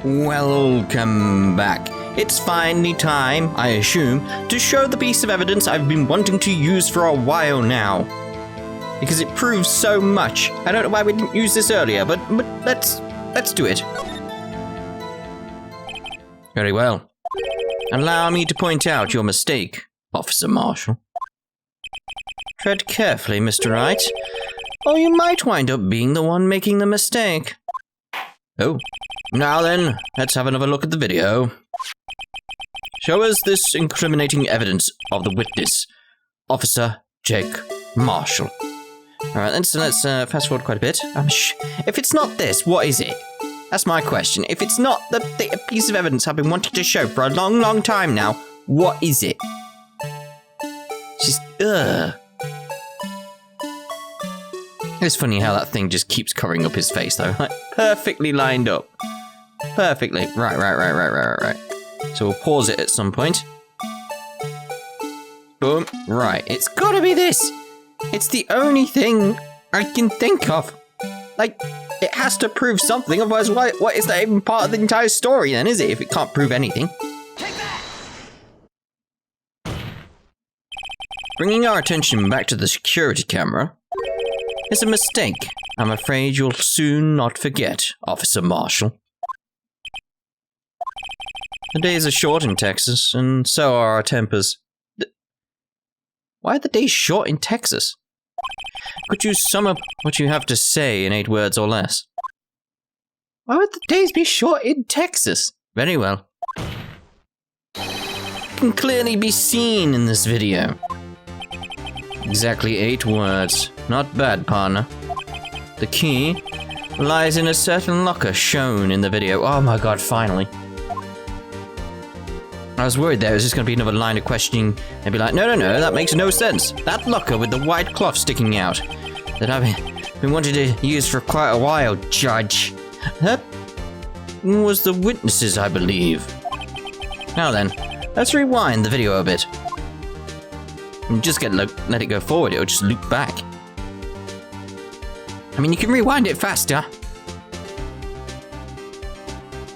Welcome back. It's finally time, I assume, to show the piece of evidence I've been wanting to use for a while now. Because it proves so much. I don't know why we didn't use this earlier, but let's do it. Very well. Allow me to point out your mistake, Officer Marshall. Tread carefully, Mr. Wright, or you might wind up being the one making the mistake. Oh, now then, let's have another look at the video. Show us this incriminating evidence of the witness, Officer Jake Marshall. Alright, let's fast forward quite a bit. If it's not this, what is it? That's my question. If it's not the piece of evidence I've been wanting to show for a long, long time now, what is it? Just, It's funny how that thing just keeps covering up his face, though. Like, perfectly lined up. Perfectly. Right. So we'll pause it at some point. Boom. Right. It's gotta be this. It's the only thing I can think of. Like, it has to prove something, otherwise what is that even part of the entire story then, is it, if it can't prove anything? Take that! Bringing our attention back to the security camera is a mistake I'm afraid you'll soon not forget, Officer Marshall. The days are short in Texas, and so are our tempers. Why are the days short in Texas? Could you sum up what you have to say in 8 words or less? Why would the days be short in Texas? Very well. It can clearly be seen in this video. Exactly 8 words. Not bad, partner. The key lies in a certain locker shown in the video. Oh my god, finally. I was worried there was just going to be another line of questioning and be like, no, that makes no sense. That locker with the white cloth sticking out that I've been wanting to use for quite a while, Judge. That was the witnesses, I believe. Now then, let's rewind the video a bit. And just let it go forward, it'll just loop back. I mean, you can rewind it faster.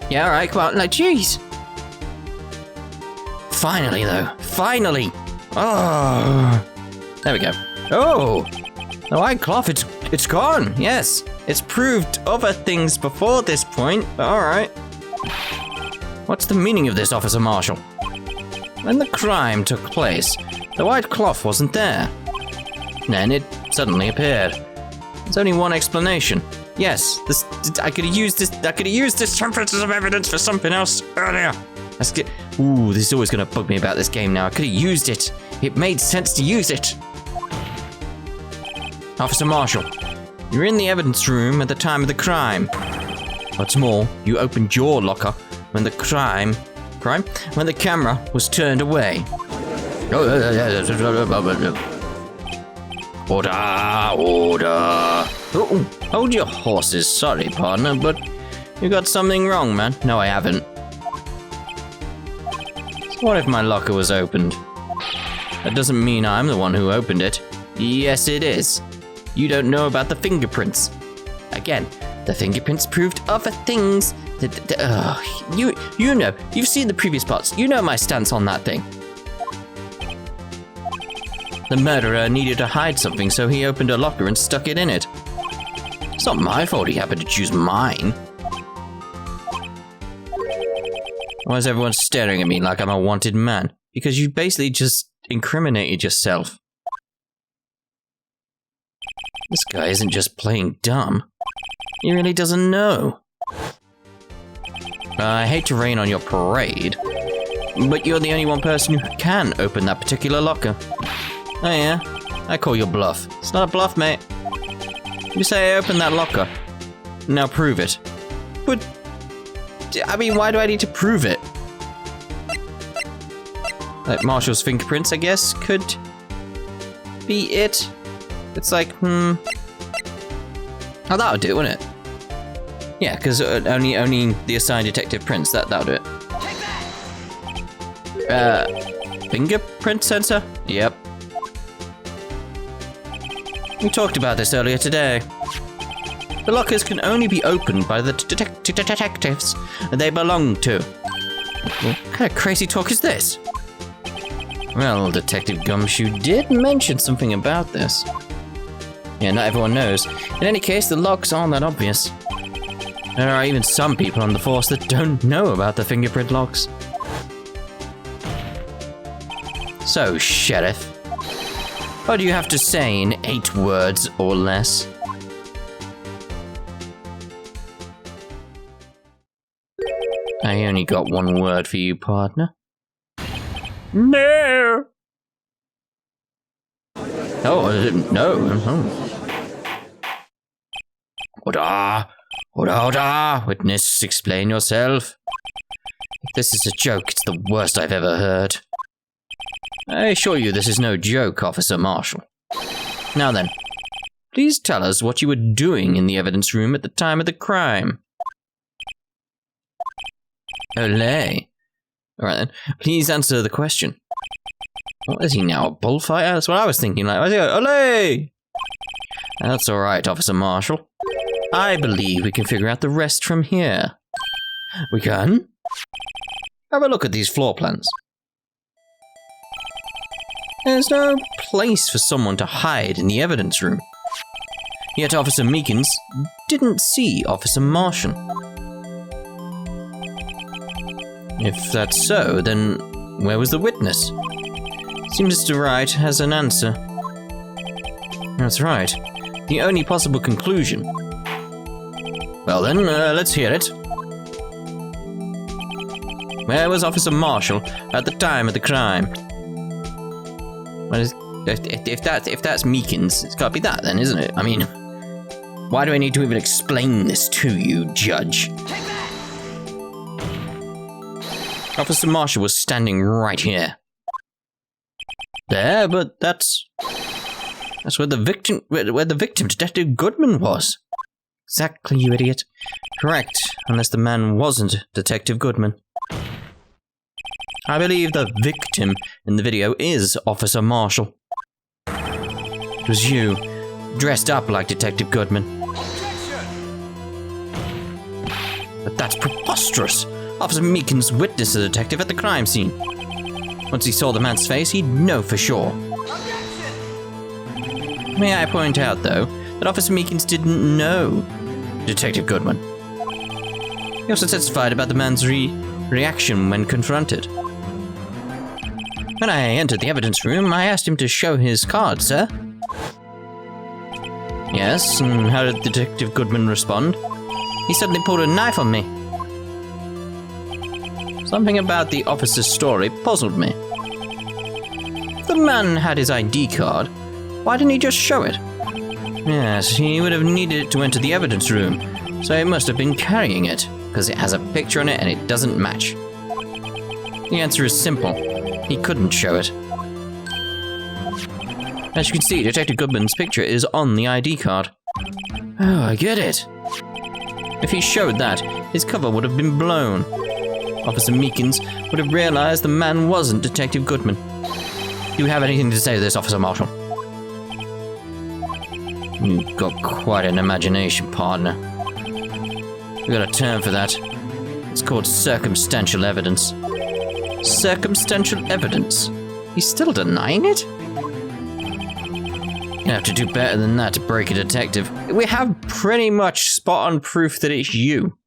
Yeah, alright, come on, like, jeez. Finally, though. Finally! Oh! There we go. Oh! The white cloth, it's gone, yes. It's proved other things before this point, but alright. What's the meaning of this, Officer Marshall? When the crime took place, the white cloth wasn't there. Then it suddenly appeared. There's only one explanation. Yes, I could have used this temperatures of evidence for something else earlier. Let's get. Ooh, this is always going to bug me about this game now. I could have used it. It made sense to use it. Officer Marshall, you're in the evidence room at the time of the crime. What's more, you opened your locker when the when the camera was turned away. Order. Oh, hold your horses. Sorry, partner, but you got something wrong, man. No, I haven't. What if my locker was opened? That doesn't mean I'm the one who opened it. Yes, it is. You don't know about the fingerprints. Again, the fingerprints proved other things. You know, you've seen the previous parts. You know my stance on that thing. The murderer needed to hide something, so he opened a locker and stuck it in it. It's not my fault he happened to choose mine. Why is everyone staring at me like I'm a wanted man? Because you basically just incriminated yourself. This guy isn't just playing dumb. He really doesn't know. I hate to rain on your parade, but you're the only one person who can open that particular locker. Oh yeah? I call your bluff. It's not a bluff, mate. You say I opened that locker. Now prove it. But I mean, why do I need to prove it? Like Marshall's fingerprints, I guess, could be it. It's like, Oh, that would do it, wouldn't it? Yeah, because only the assigned detective prints, that would do it. Fingerprint sensor? Yep. We talked about this earlier today. The lockers can only be opened by the detectives they belong to. What kind of crazy talk is this? Well, Detective Gumshoe did mention something about this. Yeah, not everyone knows. In any case, the locks aren't that obvious. There are even some people on the force that don't know about the fingerprint locks. So, Sheriff, what do you have to say in 8 words or less? I only got 1 word for you, partner. No! Oh, no. Order! Witness, explain yourself. If this is a joke, it's the worst I've ever heard. I assure you this is no joke, Officer Marshall. Now then, please tell us what you were doing in the evidence room at the time of the crime. Olé. Alright then, please answer the question. What is he now, a bullfighter? That's what I was thinking, like, olé! That's alright, Officer Marshall. I believe we can figure out the rest from here. We can? Have a look at these floor plans. There's no place for someone to hide in the evidence room. Yet Officer Meekins didn't see Officer Marshall. If that's so, then where was the witness? Seems Mr. Wright has an answer. That's right. The only possible conclusion. Well then, let's hear it. Where was Officer Marshall at the time of the crime? What is, if that's Meekins, it's gotta be that then, isn't it? I mean, why do I need to even explain this to you, Judge? Officer Marshall was standing right here. There, but that's where the victim, Detective Goodman, was. Exactly, you idiot. Correct, unless the man wasn't Detective Goodman. I believe the victim in the video is Officer Marshall. It was you, dressed up like Detective Goodman. But that's preposterous. Officer Meekins witnessed the detective at the crime scene. Once he saw the man's face, he'd know for sure. May I point out, though, that Officer Meekins didn't know Detective Goodman. He also testified about the man's reaction when confronted. When I entered the evidence room, I asked him to show his card, sir. Yes, and how did Detective Goodman respond? He suddenly pulled a knife on me. Something about the officer's story puzzled me. If the man had his ID card, why didn't he just show it? Yes, he would have needed it to enter the evidence room, so he must have been carrying it, because it has a picture on it and it doesn't match. The answer is simple. He couldn't show it. As you can see, Detective Goodman's picture is on the ID card. Oh, I get it. If he showed that, his cover would have been blown. Officer Meekins would have realized the man wasn't Detective Goodman. Do you have anything to say to this, Officer Marshall? You've got quite an imagination, partner. We've got a term for that. It's called circumstantial evidence. Circumstantial evidence? He's still denying it? You have to do better than that to break a detective. We have pretty much spot-on proof that it's you.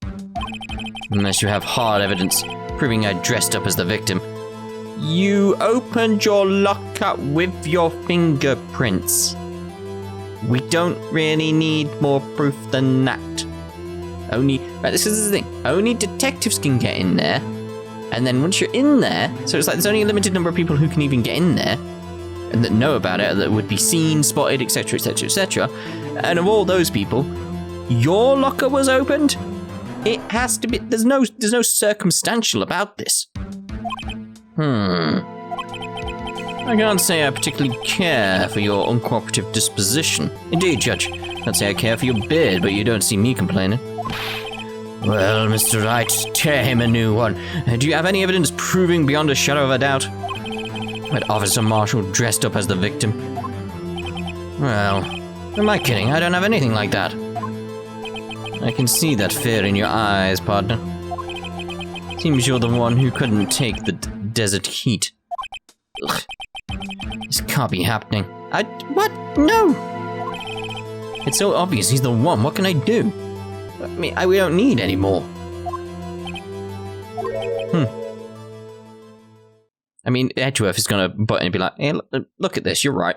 Unless you have hard evidence proving I dressed up as the victim. You opened your lockup with your fingerprints. We don't really need more proof than that. This is the thing, only detectives can get in there. And then once you're in there, so it's like there's only a limited number of people who can even get in there and that know about it, that would be seen, spotted, etc, etc, etc. And of all those people, your locker was opened? It has to be, there's no circumstantial about this. I can't say I particularly care for your uncooperative disposition. Indeed, Judge, I'd say I care for your beard, but you don't see me complaining. Well, Mr. Wright, tear him a new one. Do you have any evidence proving beyond a shadow of a doubt that Officer Marshall dressed up as the victim? Well, am I kidding? I don't have anything like that. I can see that fear in your eyes, partner. Seems you're the one who couldn't take the desert heat. Ugh. This can't be happening. What? No! It's so obvious he's the one. What can I do? I mean, we don't need any more. I mean, Edgeworth is gonna butt in and be like, hey, look at this, you're right.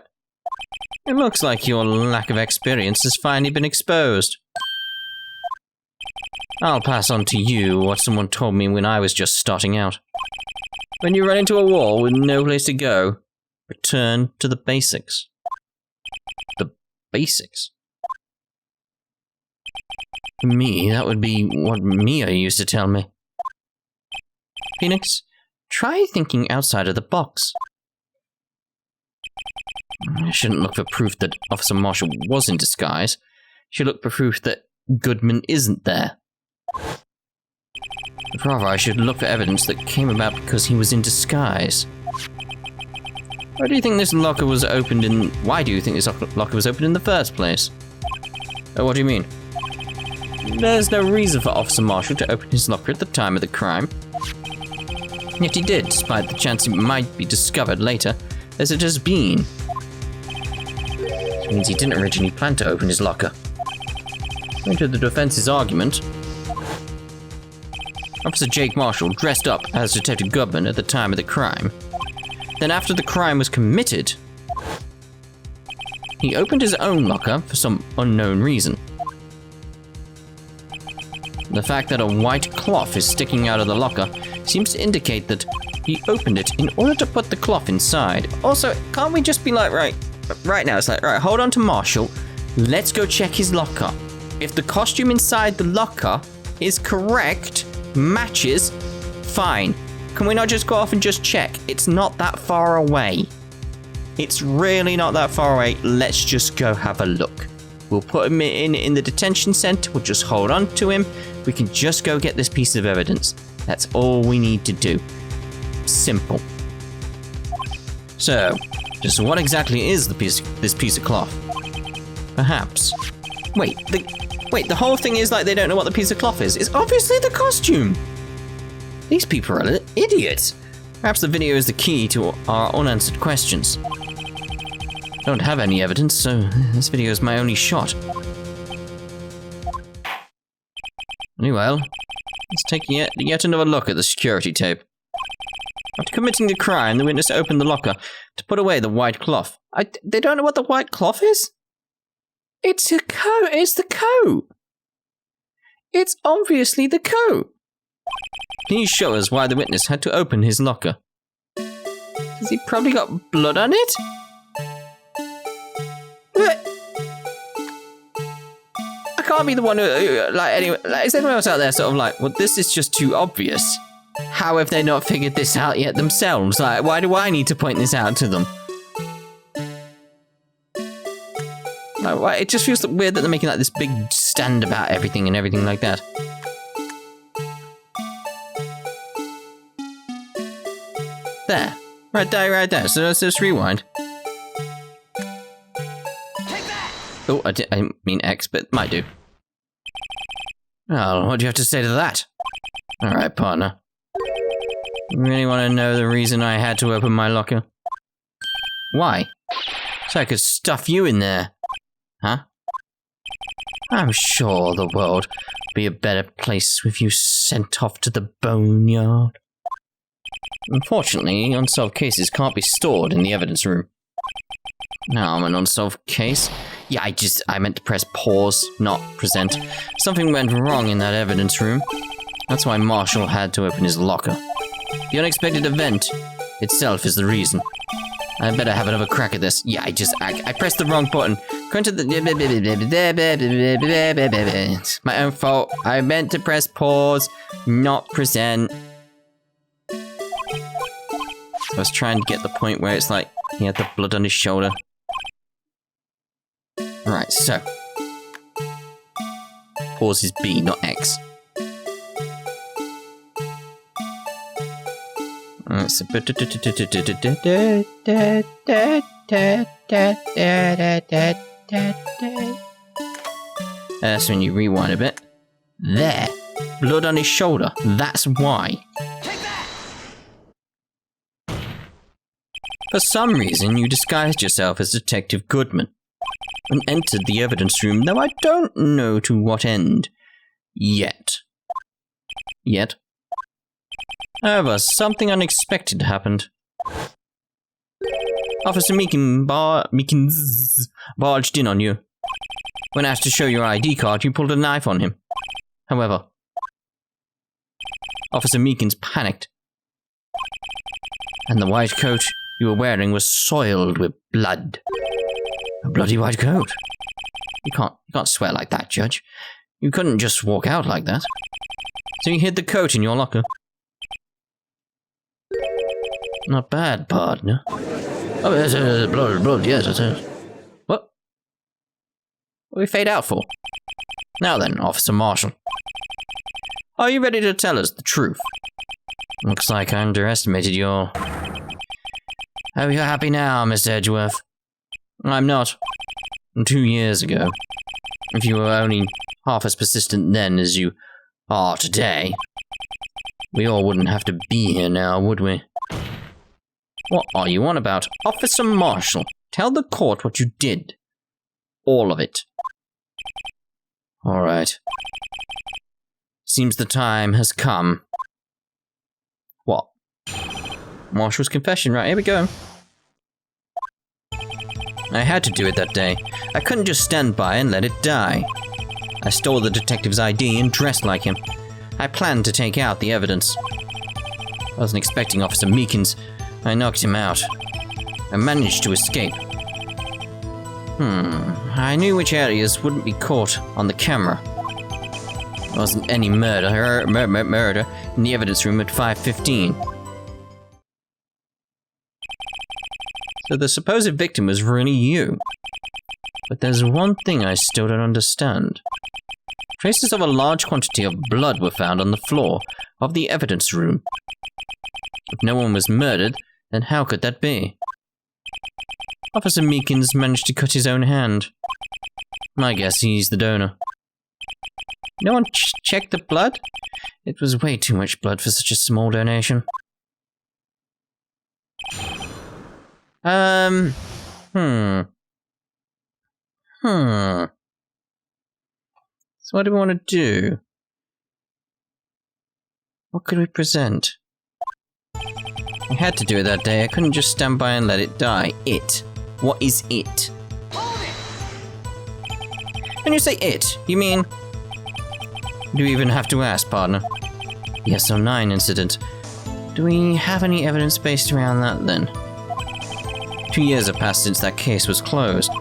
It looks like your lack of experience has finally been exposed. I'll pass on to you what someone told me when I was just starting out. When you run into a wall with no place to go, return to the basics. The basics? For me, that would be what Mia used to tell me. Pheonix, try thinking outside of the box. I shouldn't look for proof that Officer Marshall was in disguise. I should look for proof that Goodman isn't there. But rather, I should look for evidence that came about because he was in disguise. Why do you think this locker was opened in... Why do you think this locker was opened in the first place? What do you mean? There's no reason for Officer Marshall to open his locker at the time of the crime. Yet he did, despite the chance it might be discovered later, as it has been. Which means he didn't originally plan to open his locker. According to the defense's argument, Officer Jake Marshall dressed up as Detective Goodman at the time of the crime. Then after the crime was committed, he opened his own locker for some unknown reason. The fact that a white cloth is sticking out of the locker seems to indicate that he opened it in order to put the cloth inside. Also, can't we just be like, right now, it's like, right, hold on to Marshall, let's go check his locker. If the costume inside the locker is correct, matches, fine. Can we not just go off and just check? It's not that far away. It's really not that far away. Let's just go have a look. We'll put him in the detention center. We'll just hold on to him. We can just go get this piece of evidence. That's all we need to do. Simple. So, just what exactly is this piece of cloth? Perhaps. Wait, the whole thing is like they don't know what the piece of cloth is. It's obviously the costume. These people are idiots. Perhaps the video is the key to our unanswered questions. I don't have any evidence, so this video is my only shot. Anyway, let's take yet another look at the security tape. After committing the crime, the witness opened the locker to put away the white cloth. They don't know what the white cloth is? It's a coat. It's the coat. It's obviously the coat. Can you show us why the witness had to open his locker? Has he probably got blood on it? I can't be the one who anyway, is anyone else out there sort of like, well, this is just too obvious. How have they not figured this out yet themselves? Like, why do I need to point this out to them? Like, why? It just feels weird that they're making like this big stand about everything and everything like that. There. Right there. So let's just rewind. Oh, I mean X, but might do. Oh, what do you have to say to that? Alright, partner. You really want to know the reason I had to open my locker? Why? So I could stuff you in there. Huh? I'm sure the world would be a better place with you sent off to the boneyard. Unfortunately, unsolved cases can't be stored in the evidence room. Now I'm an unsolved case. Yeah, I meant to press pause, not present. Something went wrong in that evidence room. That's why Marshall had to open his locker. The unexpected event itself is the reason. I better have another crack at this. Yeah, I pressed the wrong button. Going to the... My own fault. I meant to press pause, not present. I was trying to get the point where it's like he had the blood on his shoulder. Right, so. Pause is B, not X. Alright, so. That's when you rewind a bit. There. Blood on his shoulder. That's why. For some reason, you disguised yourself as Detective Goodman and entered the evidence room, though I don't know to what end. Yet. However, something unexpected happened. Officer Meekins barged in on you. When asked to show your ID card, you pulled a knife on him. However, Officer Meekins panicked, and the white coat you were wearing was soiled with blood. A bloody white coat. You can't swear like that, Judge. You couldn't just walk out like that. So you hid the coat in your locker. Not bad, partner. Oh, there's blood, yes, it is. What? What do we fade out for? Now then, Officer Marshall. Are you ready to tell us the truth? Looks like I underestimated your... Oh, you're happy now, Mr. Edgeworth. I'm not. 2 years ago. If you were only half as persistent then as you are today, we all wouldn't have to be here now, would we? What are you on about? Officer Marshall, tell the court what you did. All of it. All right. Seems the time has come. What? Marshall's confession, right? Here we go. I had to do it that day. I couldn't just stand by and let it die. I stole the detective's ID and dressed like him. I planned to take out the evidence. I wasn't expecting Officer Meekins. I knocked him out. I managed to escape. I knew which areas wouldn't be caught on the camera. There wasn't any murder in the evidence room at 5:15. So the supposed victim was really you. But there's one thing I still don't understand. Traces of a large quantity of blood were found on the floor of the evidence room. If no one was murdered, then how could that be? Officer Meekins managed to cut his own hand. My guess he's the donor. No one checked the blood? It was way too much blood for such a small donation. So what do we want to do? What could we present? I had to do it that day. I couldn't just stand by and let it die. It. What is it? When you say it, you mean... Do you even have to ask, partner? The SO9 incident. Do we have any evidence based around that, then? 2 years have passed since that case was closed.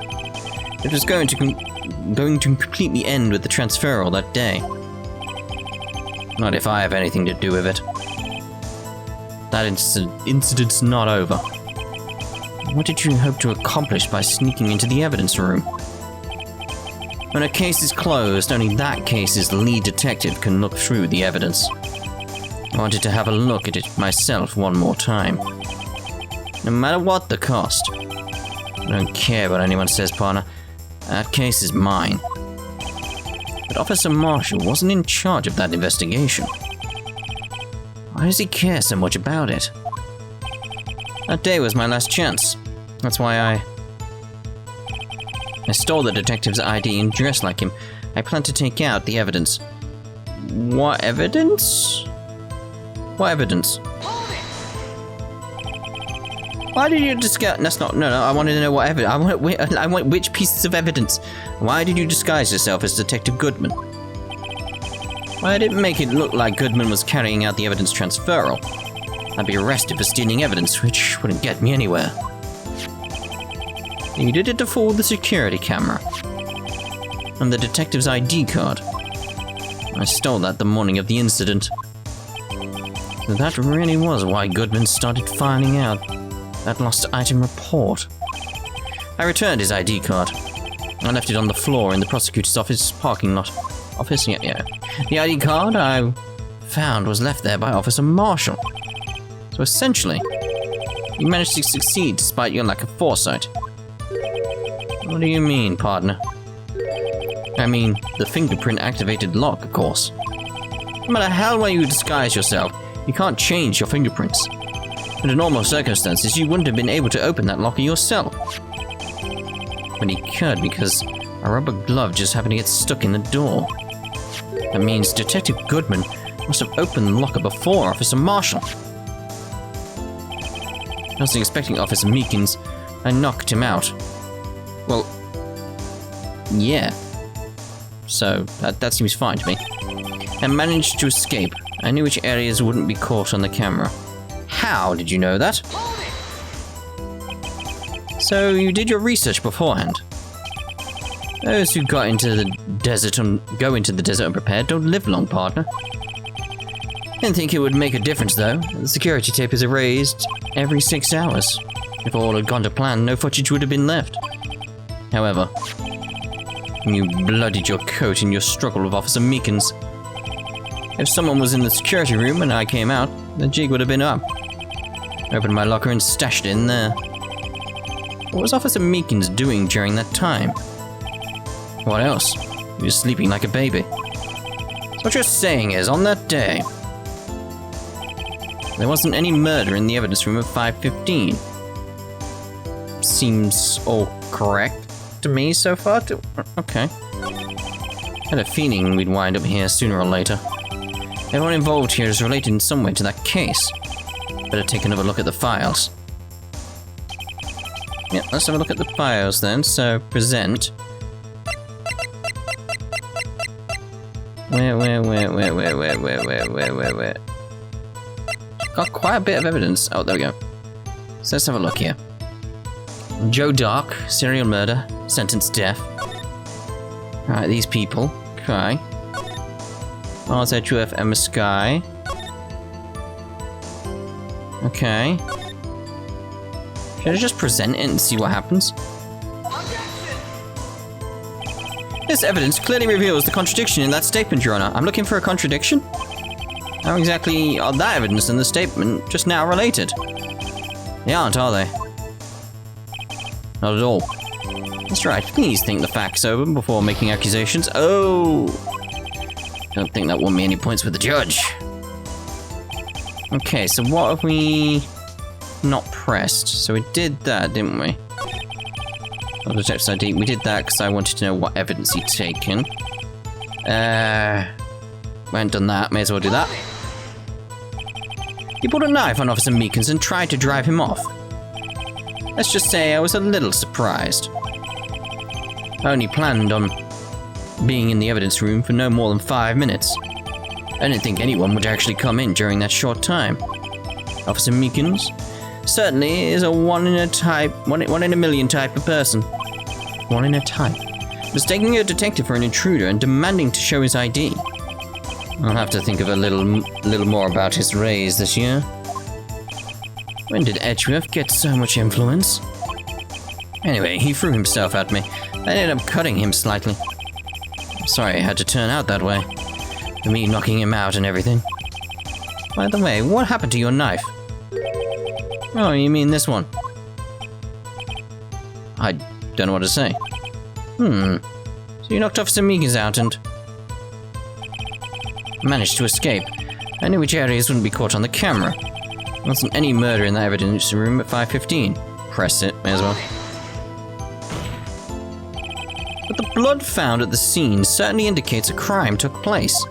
It was going to completely end with the transferal that day. Not if I have anything to do with it. That incident's not over. What did you hope to accomplish by sneaking into the evidence room? When a case is closed, only that case's lead detective can look through the evidence. I wanted to have a look at it myself one more time. No matter what the cost. I don't care what anyone says, partner. That case is mine. But Officer Marshall wasn't in charge of that investigation. Why does he care so much about it? That day was my last chance. That's why I stole the detective's ID and dressed like him. I planned to take out the evidence. What evidence? What evidence? Why did you disguise? That's not. No. I wanted to know what evidence. I want which pieces of evidence. Why did you disguise yourself as Detective Goodman? Why didn't make it look like Goodman was carrying out the evidence transferal? I'd be arrested for stealing evidence, which wouldn't get me anywhere. You did it to fool the security camera. And the detective's ID card. I stole that the morning of the incident. So that really was why Goodman started finding out that lost item report. I returned his ID card. I left it on the floor in the prosecutor's office parking lot. Office? Yeah. The ID card I found was left there by Officer Marshall. So essentially, you managed to succeed despite your lack of foresight. What do you mean, partner? I mean, the fingerprint-activated lock, of course. No matter how well you disguise yourself, you can't change your fingerprints. Under normal circumstances, you wouldn't have been able to open that locker yourself. But he could because a rubber glove just happened to get stuck in the door. That means Detective Goodman must have opened the locker before Officer Marshall. I wasn't expecting Officer Meekins. I knocked him out. Well, yeah. So, that seems fine to me. I managed to escape. I knew which areas wouldn't be caught on the camera. How did you know that? So, you did your research beforehand. Those who go into the desert unprepared don't live long, partner. Didn't think it would make a difference, though. The security tape is erased every 6 hours. If all had gone to plan, no footage would have been left. However, you bloodied your coat in your struggle with Officer Meekins. If someone was in the security room when I came out, the jig would have been up. I opened my locker and stashed it in there. What was Officer Meekins doing during that time? What else? He was sleeping like a baby. So what you're saying is, on that day, there wasn't any murder in the evidence room at 5:15. Seems all correct to me so far. Okay. Had a feeling we'd wind up here sooner or later. Everyone involved here is related in some way to that case. Better take another look at the files. Yeah, let's have a look at the files then. So, present. Where? Got quite a bit of evidence. Oh, there we go. So let's have a look here. Joe Dark, serial murder, sentenced death. Alright, these people. Okay. RZQF Emma Sky. Okay. Should I just present it and see what happens? This evidence clearly reveals the contradiction in that statement, Your Honor. I'm looking for a contradiction? How exactly are that evidence and the statement just now related? They aren't, are they? Not at all. That's right, please think the facts over before making accusations. Oh! Don't think that won me any points with the judge. Okay, so what have we not pressed? So we did that, didn't we? Oh, detective's ID. We did that because I wanted to know what evidence he'd taken. We hadn't done that, may as well do that. He pulled a knife on Officer Meekins and tried to drive him off. Let's just say I was a little surprised. I only planned on being in the evidence room for no more than 5 minutes. I didn't think anyone would actually come in during that short time. Officer Meekins certainly is a one in a million type of person. One in a type. Mistaking a detective for an intruder and demanding to show his ID. I'll have to think of a little more about his raise this year. When did Edgeworth get so much influence? Anyway, he threw himself at me. I ended up cutting him slightly. I'm sorry it had to turn out that way. For me knocking him out and everything. By the way, what happened to your knife? Oh, you mean this one? I don't know what to say. So you knocked Officer Meekins out and managed to escape. I knew which areas wouldn't be caught on the camera. There wasn't any murder in that evidence room at 5:15. Press it, may as well. But the blood found at the scene certainly indicates a crime took place.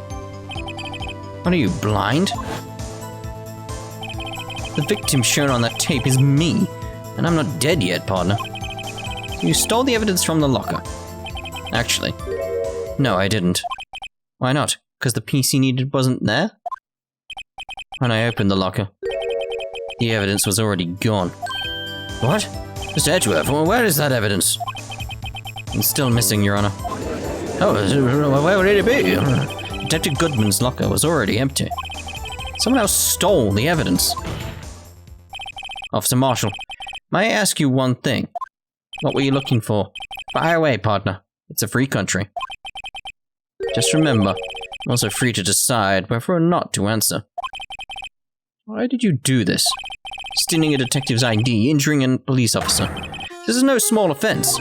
What are you, blind? The victim shown on that tape is me, and I'm not dead yet, partner. You stole the evidence from the locker. Actually, no, I didn't. Why not? Because the PC needed wasn't there? When I opened the locker, the evidence was already gone. What? Mr. Edgeworth, where is that evidence? It's still missing, Your Honor. Oh, where would it be? Detective Goodman's locker was already empty. Someone else stole the evidence. Officer Marshall, may I ask you one thing? What were you looking for? Fire away, partner. It's a free country. Just remember, I'm also free to decide whether or not to answer. Why did you do this? Stealing a detective's ID, injuring a police officer. This is no small offense.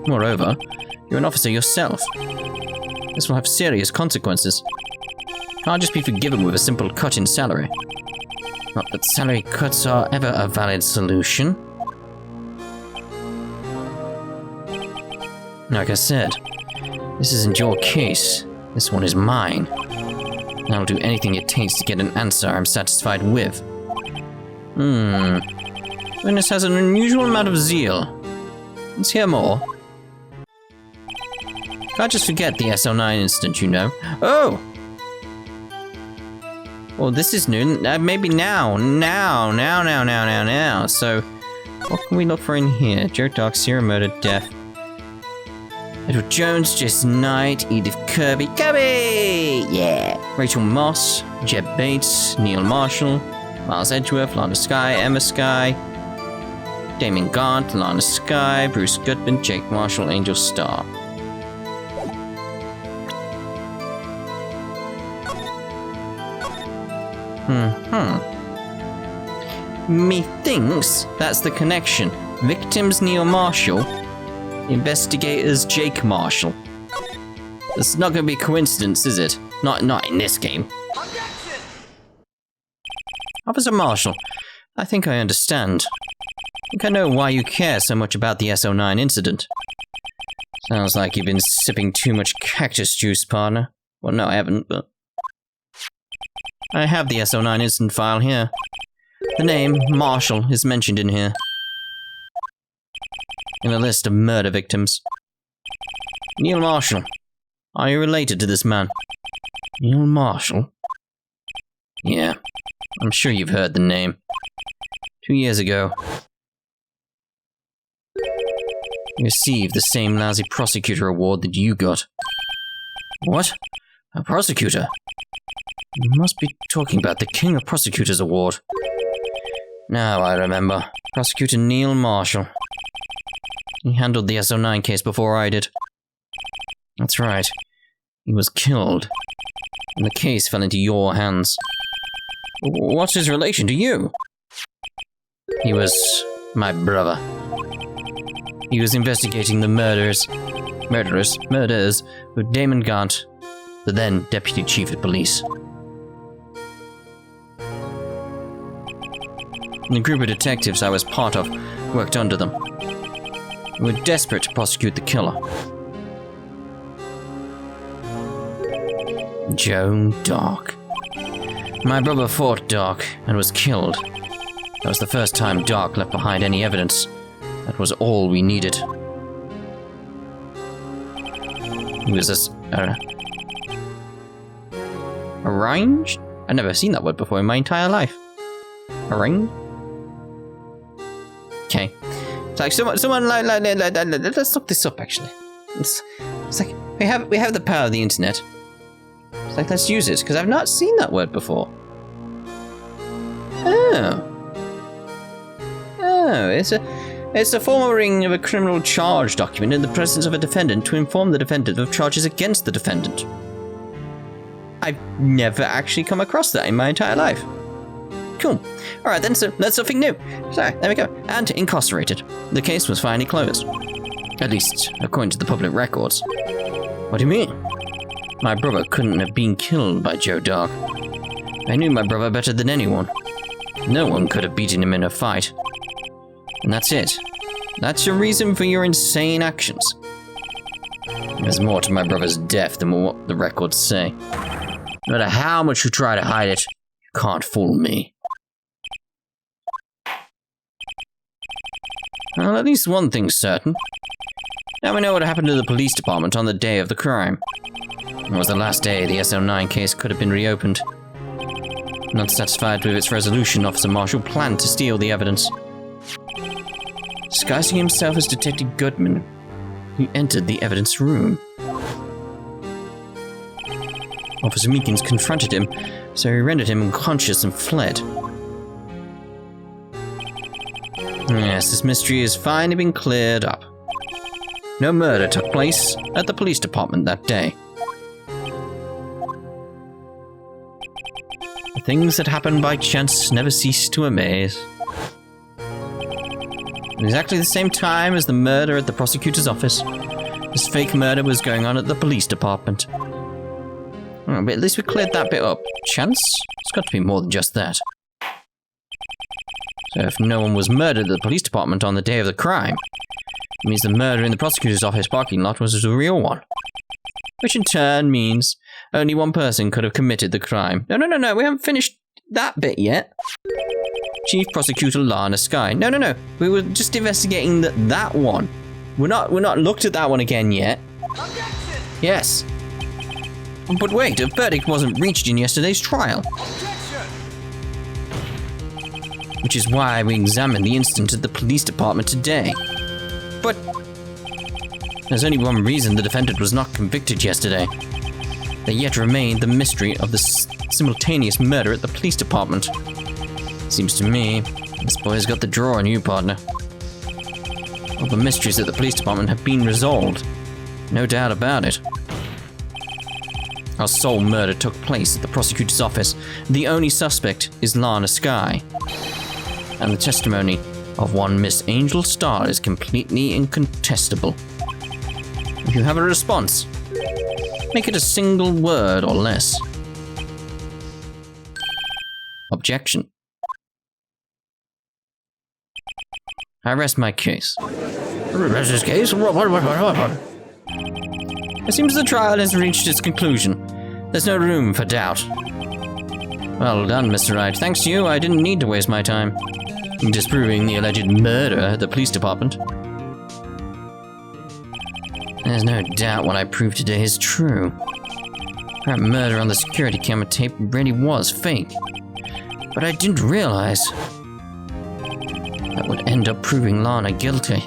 Moreover, You're an officer yourself. This will have serious consequences. Can't just be forgiven with a simple cut in salary. Not that salary cuts are ever a valid solution. Like I said, this isn't your case. This one is mine. And I'll do anything it takes to get an answer I'm satisfied with. Witness has an unusual amount of zeal. Let's hear more. Can't just forget the SO9 incident, you know. Oh! Well, this is new. Maybe now. So, what can we look for in here? Joe Dark, Sierra Murder, Death. Edward Jones, Jason Knight, Edith Kirby. Kirby! Yeah! Rachel Moss, Jeb Bates, Neil Marshall, Miles Edgeworth, Lana Skye, Emma Skye, Damon Gaunt, Lana Skye, Bruce Goodman, Jake Marshall, Angel Starr. Methinks that's the connection. Victims Neil Marshall, investigators Jake Marshall. It's not going to be a coincidence, is it? Not in this game. Objection! Officer Marshall, I think I understand. I think I know why you care so much about the SO9 incident. Sounds like you've been sipping too much cactus juice, partner. Well, no, I haven't, but... I have the SO9 incident file here. The name, Marshall, is mentioned in here. In a list of murder victims. Neil Marshall. Are you related to this man? Neil Marshall? Yeah, I'm sure you've heard the name. 2 years ago, he received the same lousy prosecutor award that you got. What? A prosecutor? You must be talking about the King of Prosecutors Award. Now I remember. Prosecutor Neil Marshall. He handled the SO9 case before I did. That's right. He was killed. And the case fell into your hands. What's his relation to you? He was my brother. He was investigating the murders with Damon Gaunt, the then Deputy Chief of Police. The group of detectives I was part of worked under them. We were desperate to prosecute the killer. Joe Dark. My brother fought Dark and was killed. That was the first time Dark left behind any evidence. That was all we needed. He was arranged? I've never seen that word before in my entire life. Arranged? Okay. It's like someone like let's look this up actually. It's like we have the power of the internet. It's like let's use it, because I've not seen that word before. Oh, it's a forwarding of a criminal charge document in the presence of a defendant to inform the defendant of charges against the defendant. I've never actually come across that in my entire life. Cool. Alright then, so that's something new. So, there we go. And incarcerated. The case was finally closed. At least, according to the public records. What do you mean? My brother couldn't have been killed by Joe Dark. I knew my brother better than anyone. No one could have beaten him in a fight. And that's it. That's your reason for your insane actions. There's more to my brother's death than what the records say. No matter how much you try to hide it, you can't fool me. Well, at least one thing's certain. Now we know what happened to the police department on the day of the crime. It was the last day the SO9 case could have been reopened. Not satisfied with its resolution, Officer Marshall planned to steal the evidence. Disguising himself as Detective Goodman, he entered the evidence room. Officer Meekins confronted him, so he rendered him unconscious and fled. Yes, this mystery has finally been cleared up. No murder took place at the police department that day. The things that happen by chance never cease to amaze. At exactly the same time as the murder at the prosecutor's office, This fake murder was going on at the police department. Oh, but at least we cleared that bit up. Chance? It's got to be more than just that. So if no one was murdered at the police department on the day of the crime, it means the murder in the prosecutor's office parking lot was a real one. Which in turn means only one person could have committed the crime. No, we haven't finished that bit yet. Chief Prosecutor Lana Skye. No. We were just investigating that one. We're not looked at that one again yet. Objection! Yes. But wait, a verdict wasn't reached in yesterday's trial. Objection! Which is why we examined the incident at the police department today. But there's only one reason the defendant was not convicted yesterday. There yet remained the mystery of the simultaneous murder at the police department. Seems to me, this boy's got the draw on you, partner. All the mysteries at the police department have been resolved. No doubt about it. Our sole murder took place at the prosecutor's office. The only suspect is Lana Skye. And the testimony of one Miss Angel Starr is completely incontestable. If you have a response, make it a single word or less. Objection. I rest my case. Rest his case? What? It seems the trial has reached its conclusion. There's no room for doubt. Well done, Mr. Wright. Thanks to you, I didn't need to waste my time in disproving the alleged murder at the police department. There's no doubt what I proved today is true. That murder on the security camera tape really was fake. But I didn't realize that would end up proving Lana guilty.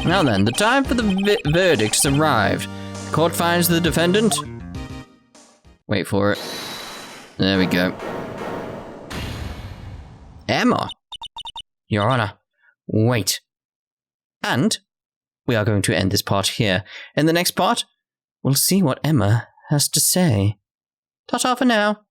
Now then, the time for the verdicts arrived. The court finds the defendant. Wait for it. There we go. Emma. Your Honor. Wait. And we are going to end this part here. In the next part, we'll see what Emma has to say. Ta-ta for now.